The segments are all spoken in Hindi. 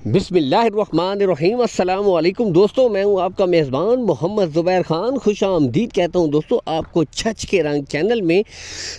बिस्मिल्लाहिर्रहमानिर्रहीम अस्सलाम वालेकुम दोस्तों, मैं हूं आपका मेज़बान मोहम्मद ज़ुबैर ख़ान। खुश आमदीद कहता हूं दोस्तों आपको छच के रंग चैनल में।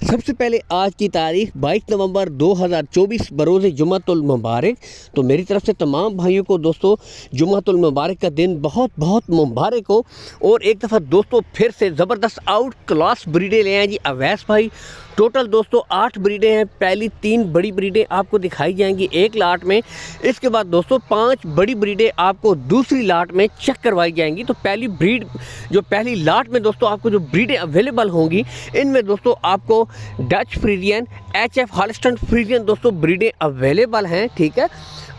सबसे पहले आज की तारीख 22 नवंबर 2024 बरोज़ जुम्मतुल मुबारक। तो मेरी तरफ से तमाम भाइयों को दोस्तों जुम्मतुल मुबारक का दिन बहुत बहुत मुबारक हो। और एक दफ़ा दोस्तों फिर से ज़बरदस्त आउट क्लास ब्रीडें ले आए जी अवैस भाई। टोटल दोस्तों 8 ब्रीडें हैं। पहली 3 बड़ी ब्रीडें आपको दिखाई जाएंगी एक लाट में। इसके बाद दोस्तों 5 बड़ी ब्रीडें आपको दूसरी लाट में चेक करवाई जाएंगी। तो पहली ब्रीड जो पहली लाट में दोस्तों आपको जो ब्रीडें अवेलेबल होंगी, इनमें दोस्तों आपको Dutch Friesian, HF Holstein Friesian दोस्तों ब्रीडें अवेलेबल हैं। ठीक है,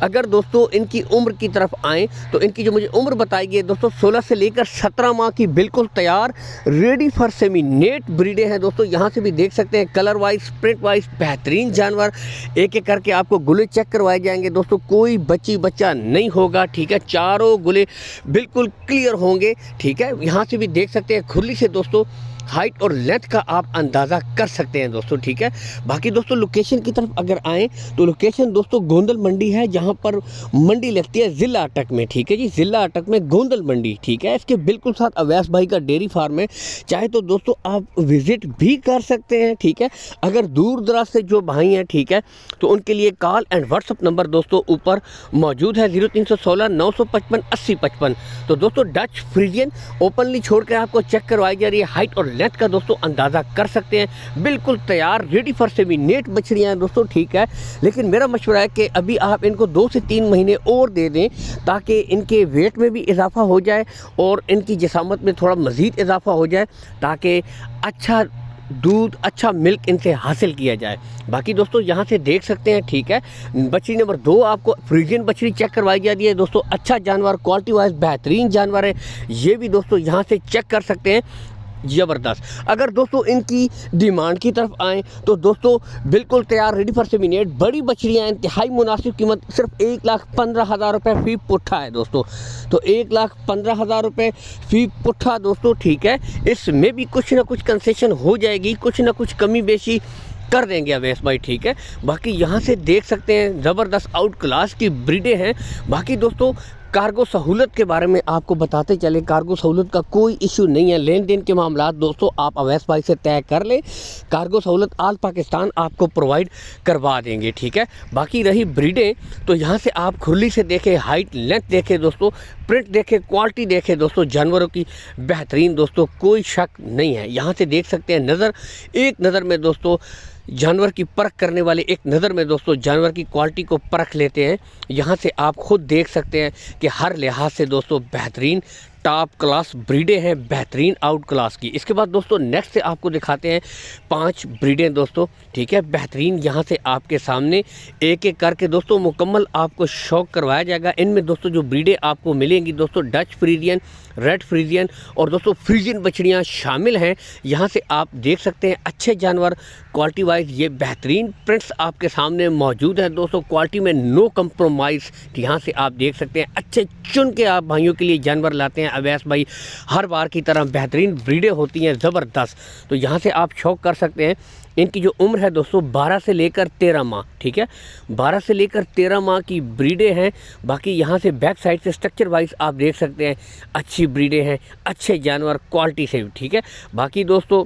अगर दोस्तों इनकी उम्र की तरफ आएँ तो इनकी जो मुझे उम्र बताई गई है दोस्तों 16 से लेकर 17 माह की बिल्कुल तैयार रेडी फॉर सेमिनेट ब्रीडें हैं दोस्तों। यहाँ से भी देख सकते हैं कलर वाइज, प्रिंट वाइज बेहतरीन जानवर। एक एक करके आपको गुले चेक करवाए जाएंगे दोस्तों, कोई बच्चा नहीं होगा। ठीक है, चारों गुले बिल्कुल क्लियर होंगे। ठीक है, यहाँ से भी देख सकते हैं खुली से दोस्तों हाइट और लेंथ का आप अंदाज़ा कर सकते हैं दोस्तों। ठीक है, बाकी दोस्तों लोकेशन की तरफ अगर आएँ तो लोकेशन दोस्तों गोंदल मंडी है, जहां पर मंडी लगती है ज़िला अटक में। ठीक है जी, ज़िला अटक में गोंदल मंडी। ठीक है, इसके बिल्कुल साथ अवैस भाई का डेयरी फार्म है। चाहे तो दोस्तों आप विज़िट भी कर सकते हैं। ठीक है, अगर दूर दराज से जो भाई हैं, ठीक है, तो उनके लिए कॉल एंड व्हाट्सअप नंबर दोस्तों ऊपर मौजूद है 0316 955 8055। तो दोस्तों डच फ्रीजियन ओपनली छोड़ कर आपको चेक करवाई जा रही है। हाइट और लेंथ का दोस्तों अंदाज़ा कर सकते हैं। बिल्कुल तैयार रेडी फॉर सेमिनेट बछड़ियाँ हैं दोस्तों। ठीक है, लेकिन मेरा मशवरा है कि अभी आप इनको 2 से 3 महीने और दे दें, ताकि इनके वेट में भी इजाफा हो जाए और इनकी जिसामत में थोड़ा मज़ीद इजाफा हो जाए, ताकि अच्छा दूध, अच्छा मिल्क इनसे हासिल किया जाए। बाकी दोस्तों यहाँ से देख सकते हैं। ठीक है, बछड़ी नंबर 2 आपको फ्रीजियन बछड़ी चेक करवाई जा रही है दोस्तों। अच्छा जानवर, क्वालिटी वाइज बेहतरीन जानवर है। ये भी दोस्तों यहाँ से चेक कर सकते हैं, ज़बरदस्त। अगर दोस्तों इनकी डिमांड की तरफ आएँ तो दोस्तों बिल्कुल तैयार रेडी फॉर सेमिनेट बड़ी बछड़ियाँ, इंतहाई मुनासिब कीमत सिर्फ 1,15,000 रुपये फ़ी पुट्ठा है दोस्तों। तो 1,15,000 रुपये फ़ी पुट्ठा दोस्तों। ठीक है, इसमें भी कुछ ना कुछ कंसेशन हो जाएगी, कुछ ना कुछ कमी बेशी कर देंगे अवैस भाई। ठीक है, बाकी यहाँ से देख सकते हैं ज़बरदस्त आउट क्लास की ब्रीडें हैं। बाकी दोस्तों कार्गो सहूलत के बारे में आपको बताते चले, कार्गो सहूलत का कोई इशू नहीं है। लेन देन के मामला दोस्तों आप अवैस भाई से तय कर लें, कार्गो सहूलत आल पाकिस्तान आपको प्रोवाइड करवा देंगे। ठीक है, बाकी रही ब्रीडें तो यहाँ से आप खुली से देखें, हाइट लेंथ देखें दोस्तों, प्रिंट देखें, क्वालिटी देखें दोस्तों, जानवरों की बेहतरीन दोस्तों, कोई शक नहीं है। यहाँ से देख सकते हैं एक नज़र में दोस्तों जानवर की परख करने वाले एक नज़र में दोस्तों जानवर की क्वालिटी को परख लेते हैं। यहाँ से आप खुद देख सकते हैं कि हर लिहाज से दोस्तों बेहतरीन टॉप क्लास ब्रीडें हैं, बेहतरीन आउट क्लास की। इसके बाद दोस्तों नेक्स्ट से आपको दिखाते हैं 5 ब्रीडें दोस्तों। ठीक है, बेहतरीन यहाँ से आपके सामने एक एक करके दोस्तों मुकम्मल आपको शौक करवाया जाएगा। इनमें दोस्तों जो ब्रीडें आपको मिलेंगी दोस्तों डच फ्रीजियन, रेड फ्रीजियन और दोस्तों फ्रीजियन बछड़ियाँ शामिल हैं। यहाँ से आप देख सकते हैं अच्छे जानवर, क्वालिटी वाइज ये बेहतरीन प्रिंट्स आपके सामने मौजूद है दोस्तों। क्वालिटी में नो कंप्रोमाइज़। यहाँ से आप देख सकते हैं अच्छे चुन के आप भाइयों के लिए जानवर लाते हैं अवैस भाई। हर बार की तरह बेहतरीन ब्रीडें होती हैं, ज़बरदस्त। तो यहाँ से आप शौक कर सकते हैं। इनकी जो उम्र है दोस्तों 12 से लेकर 13 माह। ठीक है, 12 से लेकर 13 माह की ब्रीडें हैं। बाकी यहाँ से बैक साइड से स्ट्रक्चर वाइज आप देख सकते हैं अच्छी ब्रीडें हैं, अच्छे जानवर क्वालिटी से। ठीक है, बाकी दोस्तों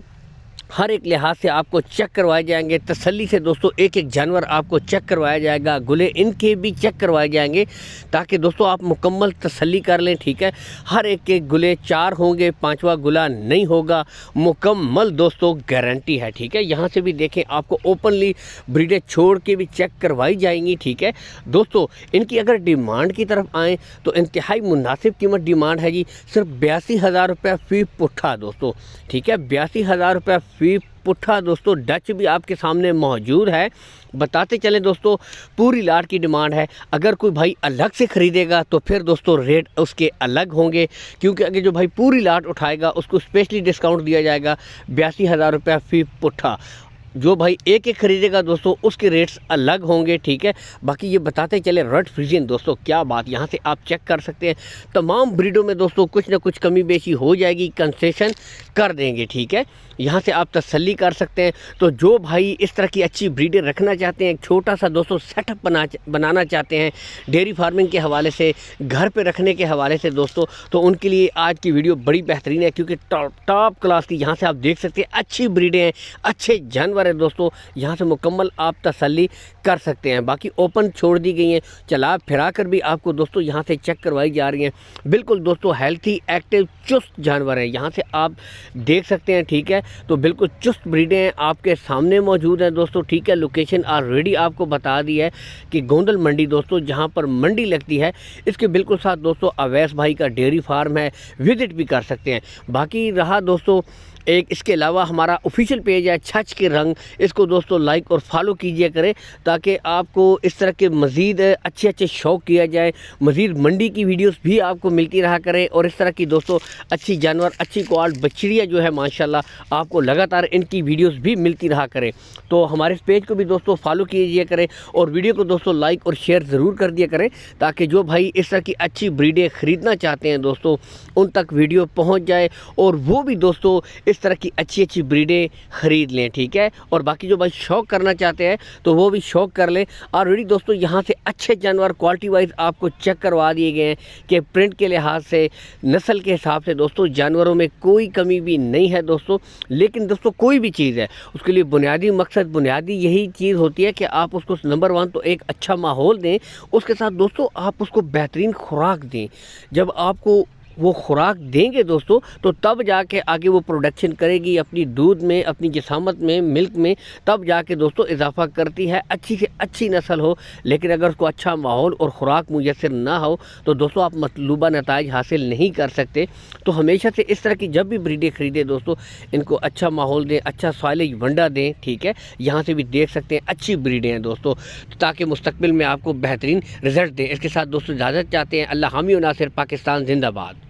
हर एक लिहाज से आपको चेक करवाए जाएंगे तसल्ली से दोस्तों। एक एक जानवर आपको चेक करवाया जाएगा, गुले इनके भी चेक करवाए जाएंगे, ताकि दोस्तों आप मुकम्मल तसल्ली कर लें। ठीक है, हर एक के गुले 4 होंगे, 5वां गुला नहीं होगा, मुकम्मल दोस्तों गारंटी है। ठीक है, यहाँ से भी देखें आपको ओपनली ब्रीडें छोड़ के भी चेक करवाई जाएंगी। ठीक है दोस्तों, इनकी अगर डिमांड की तरफ आएँ तो इंतहाई मुनासिब कीमत डिमांड है जी, सिर्फ 82,000 रुपये फ़ी पुट्ठा दोस्तों। ठीक है, 82,000 रुपये फ़ी पुट्ठा दोस्तों। डच भी आपके सामने मौजूद है। बताते चलें दोस्तों पूरी लाट की डिमांड है। अगर कोई भाई अलग से ख़रीदेगा तो फिर दोस्तों रेट उसके अलग होंगे, क्योंकि अगर जो भाई पूरी लाट उठाएगा उसको स्पेशली डिस्काउंट दिया जाएगा 82,000 रुपये फ़ी पुट्ठा। जो भाई एक एक खरीदेगा दोस्तों उसके रेट्स अलग होंगे, ठीक है। बाकी ये बताते चले रेड फ्रीजियन दोस्तों, क्या बात, यहाँ से आप चेक कर सकते हैं। तमाम ब्रीडों में दोस्तों कुछ ना कुछ कमी बेशी हो जाएगी, कंसेशन कर देंगे, ठीक है। यहाँ से आप तसल्ली कर सकते हैं। तो जो भाई इस तरह की अच्छी ब्रीडें रखना चाहते हैं, एक छोटा सा दोस्तों सेटअप बनाना चाहते हैं डेयरी फार्मिंग के हवाले से, घर पे रखने के हवाले से दोस्तों, तो उनके लिए आज की वीडियो बड़ी बेहतरीन है, क्योंकि टॉप क्लास की यहाँ से आप देख सकते हैं अच्छी ब्रीडें हैं, अच्छे जानवर हैं दोस्तों। यहाँ से मुकम्मल आप तसल्ली कर सकते हैं। बाकी ओपन छोड़ दी गई हैं, चला फिरा कर भी आपको दोस्तों यहाँ से चेक करवाई जा रही हैं। बिल्कुल दोस्तों हेल्थी, एक्टिव, चुस्त जानवर हैं, यहाँ से आप देख सकते हैं, ठीक है। तो बिल्कुल चुस्त ब्रीडें हैं, आपके सामने मौजूद हैं दोस्तों, ठीक है। लोकेशन ऑलरेडी आपको बता दी है कि गोंदल मंडी दोस्तों, जहाँ पर मंडी लगती है, इसके बिल्कुल साथ दोस्तों अवैस भाई का डेयरी फार्म है, विजिट भी कर सकते हैं। बाकी रहा दोस्तों एक इसके अलावा हमारा ऑफिशियल पेज है छच के रंग, इसको दोस्तों लाइक और फॉलो कीजिए करें, ताकि आपको इस तरह के मज़ीद अच्छे शौक़ किया जाए, मज़ीद मंडी की वीडियोस भी आपको मिलती रहा करें, और इस तरह की दोस्तों अच्छी जानवर, अच्छी क्वालिटी बछड़ियाँ जो है माशाल्लाह आपको लगातार इनकी वीडियोस भी मिलती रहा करें। तो हमारे इस पेज को भी दोस्तों फॉलो कीजिए करें, और वीडियो को दोस्तों लाइक और शेयर ज़रूर कर दिया करें, ताकि जो भाई इस तरह की अच्छी ब्रीडें ख़रीदना चाहते हैं दोस्तों उन तक वीडियो पहुँच जाए, और वो भी दोस्तों इस तरह की अच्छी ब्रीडें ख़रीद लें, ठीक है। और बाकी जो भाई शौक़ करना चाहते हैं तो वो भी शौक़ कर लें। ऑलरेडी दोस्तों यहाँ से अच्छे जानवर क्वालिटी वाइज आपको चेक करवा दिए गए हैं कि प्रिंट के लिहाज से, नस्ल के हिसाब से दोस्तों जानवरों में कोई कमी भी नहीं है दोस्तों। लेकिन दोस्तों कोई भी चीज़ है उसके लिए बुनियादी मकसद, बुनियादी यही चीज़ होती है कि आप उसको नंबर 1 तो एक अच्छा माहौल दें, उसके साथ दोस्तों आप उसको बेहतरीन खुराक दें। जब आपको वो खुराक देंगे दोस्तों तो तब जाके आगे वो प्रोडक्शन करेगी अपनी दूध में, अपनी जिसामत में, मिल्क में, तब जाके दोस्तों इजाफा करती है, अच्छी से अच्छी नस्ल हो। लेकिन अगर उसको अच्छा माहौल और ख़ुराक मुयसर ना हो तो दोस्तों आप मतलूबा नताइज हासिल नहीं कर सकते। तो हमेशा से इस तरह की जब भी ब्रीडें ख़रीदें दोस्तों, इनको अच्छा माहौल दें, अच्छा सॉइलेज वंडा दें, ठीक है। यहाँ से भी देख सकते हैं अच्छी ब्रीडें हैं दोस्तों, ताकि मुस्तकबिल में आपको बेहतरीन रिजल्ट दें। इसके साथ दोस्तों इजाज़त चाहते हैं। अल्लाह हामी और नासिर, पाकिस्तान जिंदाबाद।